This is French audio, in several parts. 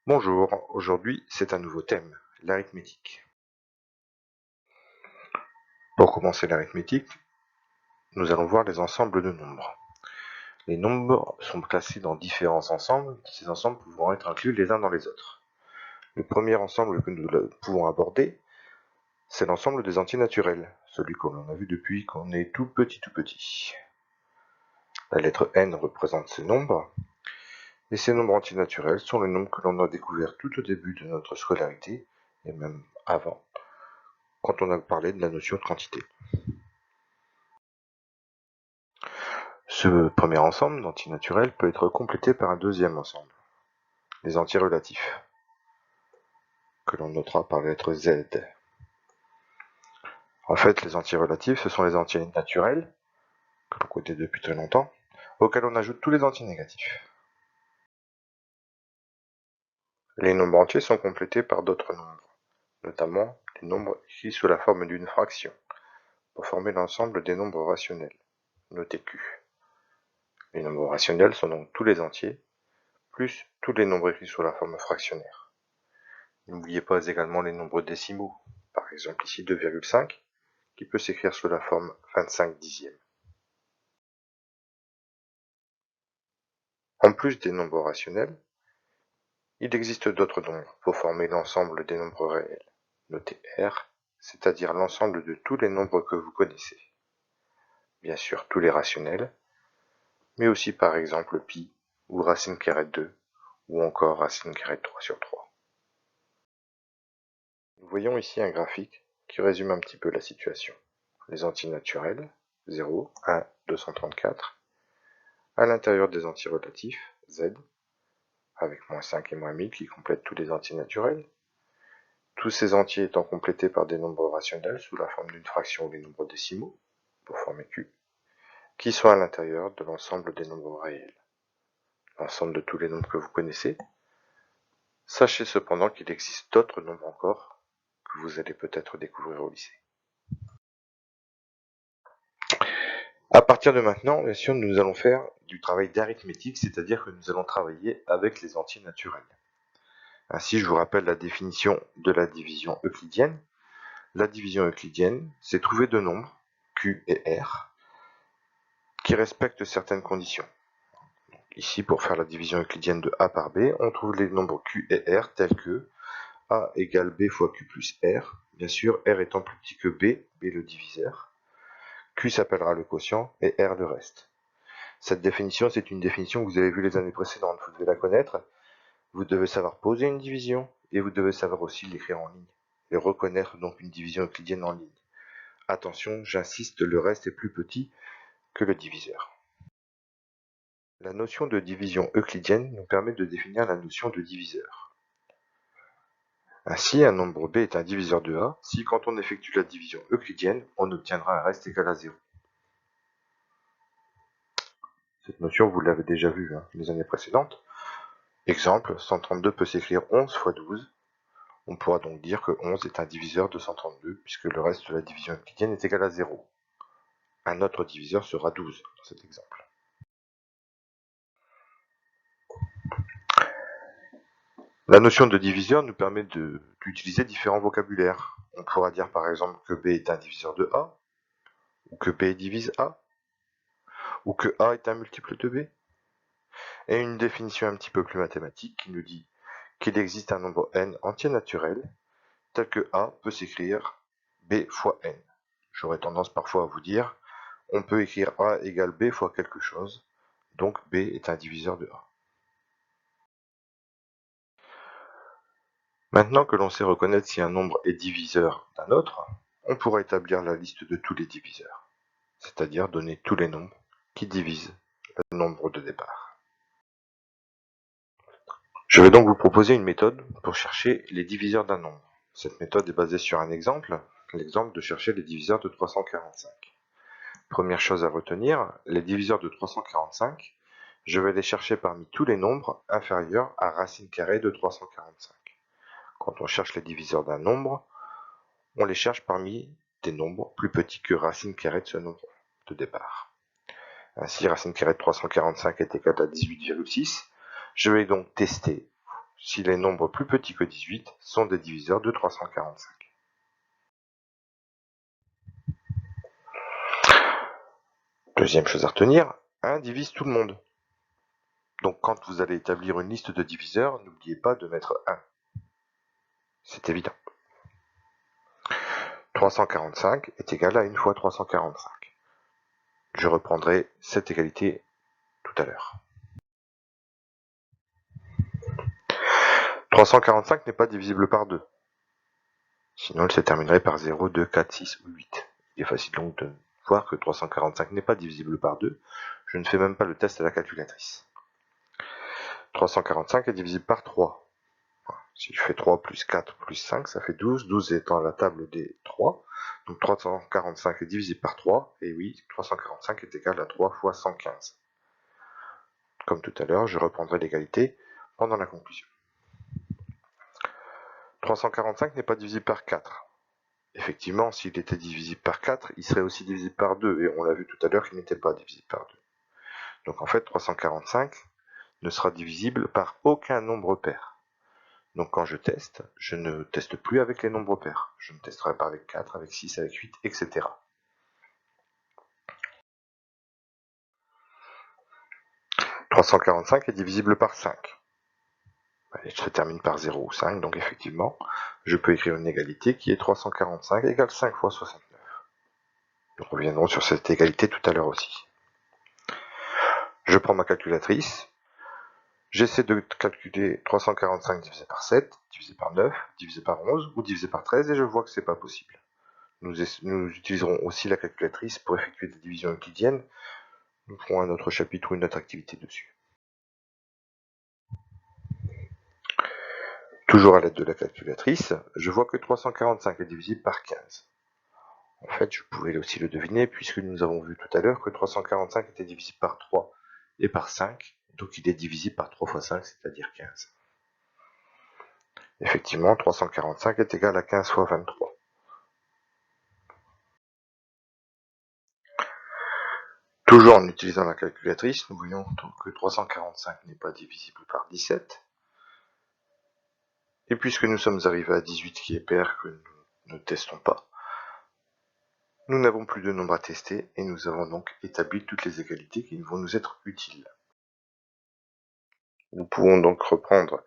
Bonjour, aujourd'hui c'est un nouveau thème, l'arithmétique. Pour commencer l'arithmétique, nous allons voir les ensembles de nombres. Les nombres sont classés dans différents ensembles, ces ensembles pouvant être inclus les uns dans les autres. Le premier ensemble que nous pouvons aborder, c'est l'ensemble des entiers naturels, celui que l'on a vu depuis qu'on est tout petit. La lettre n représente ces nombres, et ces nombres entiers naturels sont les nombres que l'on a découverts tout au début de notre scolarité, et même avant, quand on a parlé de la notion de quantité. Ce premier ensemble d'entiers naturels peut être complété par un deuxième ensemble, les entiers relatifs, que l'on notera par la lettre Z. En fait, les entiers relatifs, ce sont les entiers naturels, que l'on connaît depuis très longtemps, auxquels on ajoute tous les entiers négatifs. Les nombres entiers sont complétés par d'autres nombres, notamment les nombres écrits sous la forme d'une fraction, pour former l'ensemble des nombres rationnels, notés Q. Les nombres rationnels sont donc tous les entiers, plus tous les nombres écrits sous la forme fractionnaire. N'oubliez pas également les nombres décimaux, par exemple ici 2,5, qui peut s'écrire sous la forme 25 dixièmes. En plus des nombres rationnels, il existe d'autres nombres pour former l'ensemble des nombres réels, notés R, c'est-à-dire l'ensemble de tous les nombres que vous connaissez. Bien sûr tous les rationnels, mais aussi par exemple pi, ou racine carrée de 2, ou encore racine carrée de 3 sur 3. Nous voyons ici un graphique qui résume un petit peu la situation. Les entiers naturels, 0, 1, 234, à l'intérieur des entiers relatifs, Z, avec -5 et -1000 qui complètent tous les entiers naturels, tous ces entiers étant complétés par des nombres rationnels sous la forme d'une fraction ou des nombres décimaux, pour former Q, qui sont à l'intérieur de l'ensemble des nombres réels, l'ensemble de tous les nombres que vous connaissez. Sachez cependant qu'il existe d'autres nombres encore, que vous allez peut-être découvrir au lycée. À partir de maintenant, bien sûr, nous allons faire du travail d'arithmétique, c'est-à-dire que nous allons travailler avec les entiers naturels. Ainsi, je vous rappelle la définition de la division euclidienne. La division euclidienne, c'est trouver deux nombres, Q et R, qui respectent certaines conditions. Donc, ici, pour faire la division euclidienne de A par B, on trouve les nombres Q et R tels que A égale B fois Q plus R, bien sûr, R étant plus petit que B, B le diviseur. Q s'appellera le quotient et R le reste. Cette définition, c'est une définition que vous avez vue les années précédentes, vous devez la connaître. Vous devez savoir poser une division et vous devez savoir aussi l'écrire en ligne et reconnaître donc une division euclidienne en ligne. Attention, j'insiste, le reste est plus petit que le diviseur. La notion de division euclidienne nous permet de définir la notion de diviseur. Ainsi, un nombre B est un diviseur de A si, quand on effectue la division euclidienne, on obtiendra un reste égal à 0. Cette notion, vous l'avez déjà vue les années précédentes. Exemple, 132 peut s'écrire 11 fois 12. On pourra donc dire que 11 est un diviseur de 132, puisque le reste de la division euclidienne est égal à 0. Un autre diviseur sera 12 dans cet exemple. La notion de diviseur nous permet d'utiliser différents vocabulaires. On pourra dire par exemple que B est un diviseur de A, ou que B divise A, ou que A est un multiple de B. Et une définition un petit peu plus mathématique qui nous dit qu'il existe un nombre n entier naturel, tel que A peut s'écrire B fois n. J'aurais tendance parfois à vous dire, on peut écrire A égale B fois quelque chose, donc B est un diviseur de A. Maintenant que l'on sait reconnaître si un nombre est diviseur d'un autre, on pourra établir la liste de tous les diviseurs, c'est-à-dire donner tous les nombres qui divisent le nombre de départ. Je vais donc vous proposer une méthode pour chercher les diviseurs d'un nombre. Cette méthode est basée sur un exemple, l'exemple de chercher les diviseurs de 345. Première chose à retenir, les diviseurs de 345, je vais les chercher parmi tous les nombres inférieurs à racine carrée de 345. Quand on cherche les diviseurs d'un nombre, on les cherche parmi des nombres plus petits que racine carrée de ce nombre de départ. Ainsi, racine carrée de 345 est égale à 18,6. Je vais donc tester si les nombres plus petits que 18 sont des diviseurs de 345. Deuxième chose à retenir, 1 divise tout le monde. Donc quand vous allez établir une liste de diviseurs, n'oubliez pas de mettre 1. C'est évident. 345 est égal à 1 fois 345. Je reprendrai cette égalité tout à l'heure. 345 n'est pas divisible par 2. Sinon, elle se terminerait par 0, 2, 4, 6 ou 8. Il est facile donc de voir que 345 n'est pas divisible par 2. Je ne fais même pas le test à la calculatrice. 345 est divisible par 3. Si je fais 3 plus 4 plus 5, ça fait 12. 12 étant la table des 3. Donc 345 est divisible par 3. Et oui, 345 est égal à 3 fois 115. Comme tout à l'heure, je reprendrai l'égalité pendant la conclusion. 345 n'est pas divisible par 4. Effectivement, s'il était divisible par 4, il serait aussi divisible par 2. Et on l'a vu tout à l'heure qu'il n'était pas divisible par 2. Donc en fait, 345 ne sera divisible par aucun nombre pair. Donc quand je teste, je ne teste plus avec les nombres pairs. Je ne testerai pas avec 4, avec 6, avec 8, etc. « 345 est divisible par 5. Elle se termine par 0 ou 5, donc effectivement, je peux écrire une égalité qui est 345 égale 5 fois 69. Nous reviendrons sur cette égalité tout à l'heure aussi. Je prends ma calculatrice. J'essaie de calculer 345 divisé par 7, divisé par 9, divisé par 11 ou divisé par 13 et je vois que c'est pas possible. Nous utiliserons aussi la calculatrice pour effectuer des divisions euclidiennes. Nous ferons un autre chapitre ou une autre activité dessus. Toujours à l'aide de la calculatrice, je vois que 345 est divisible par 15. En fait, je pouvais aussi le deviner puisque nous avons vu tout à l'heure que 345 était divisible par 3 et par 5, donc il est divisible par 3 fois 5, c'est-à-dire 15. Effectivement, 345 est égal à 15 fois 23. Toujours en utilisant la calculatrice, nous voyons que 345 n'est pas divisible par 17. Et puisque nous sommes arrivés à 18 qui est pair que nous ne testons pas, nous n'avons plus de nombre à tester et nous avons donc établi toutes les égalités qui vont nous être utiles. Nous pouvons donc reprendre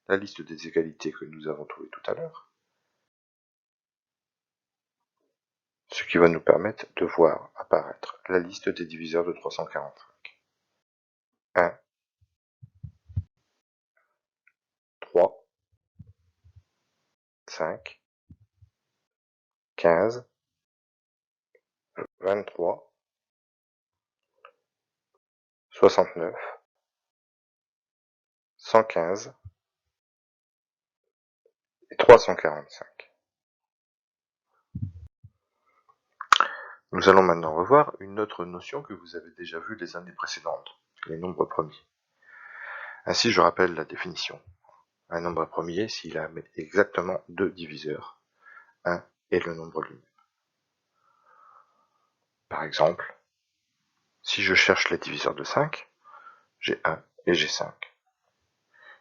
la liste des égalités que nous avons trouvées tout à l'heure, ce qui va nous permettre de voir apparaître la liste des diviseurs de 345. 1, 3, 5, 15, 23, 69, 115 et 345. Nous allons maintenant revoir une autre notion que vous avez déjà vue les années précédentes, les nombres premiers. Ainsi, je rappelle la définition. Un nombre premier s'il a exactement deux diviseurs, 1 et le nombre lui-même. Par exemple, si je cherche les diviseurs de 5, j'ai 1 et j'ai 5.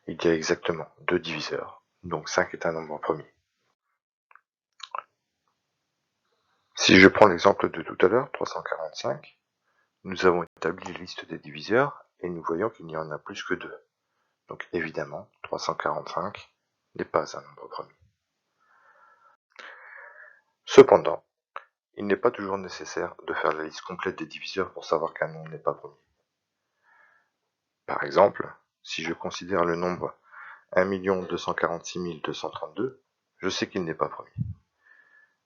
Il y a exactement deux diviseurs, donc 5 est un nombre premier. Si je prends l'exemple de tout à l'heure, 345, nous avons établi la liste des diviseurs et nous voyons qu'il n'y en a plus que 2. Donc évidemment, 345 n'est pas un nombre premier. Cependant, il n'est pas toujours nécessaire de faire la liste complète des diviseurs pour savoir qu'un nombre n'est pas premier. Par exemple, si je considère le nombre 1 246 232, je sais qu'il n'est pas premier.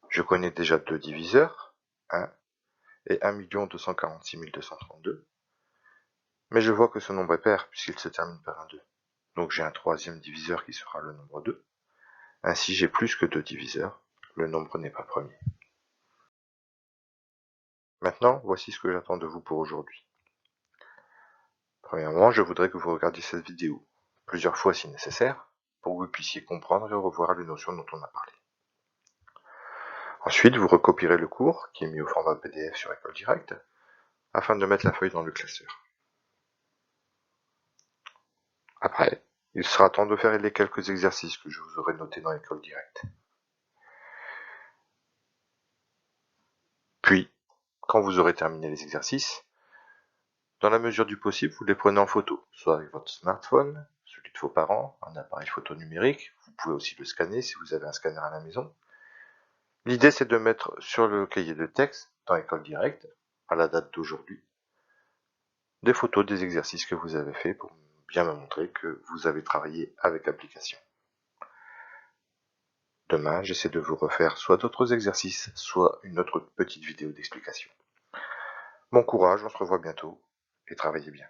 Je connais déjà deux diviseurs, 1 et 1 246 232, mais je vois que ce nombre est pair puisqu'il se termine par un 2. Donc j'ai un troisième diviseur qui sera le nombre 2. Ainsi j'ai plus que deux diviseurs, le nombre n'est pas premier. Maintenant, voici ce que j'attends de vous pour aujourd'hui. Premièrement, je voudrais que vous regardiez cette vidéo plusieurs fois si nécessaire, pour que vous puissiez comprendre et revoir les notions dont on a parlé. Ensuite, vous recopierez le cours, qui est mis au format PDF sur École Directe, afin de mettre la feuille dans le classeur. Après, Il sera temps de faire les quelques exercices que je vous aurai notés dans l'école directe. Puis, quand vous aurez terminé les exercices, dans la mesure du possible, vous les prenez en photo, soit avec votre smartphone, celui de vos parents, un appareil photo numérique. Vous pouvez aussi le scanner si vous avez un scanner à la maison. L'idée, c'est de mettre sur le cahier de texte, dans l'école directe, à la date d'aujourd'hui, des photos des exercices que vous avez faits pour bien me montrer que vous avez travaillé avec l'application. Demain, j'essaie de vous refaire soit d'autres exercices, soit une autre petite vidéo d'explication. Bon courage, on se revoit bientôt, et travaillez bien.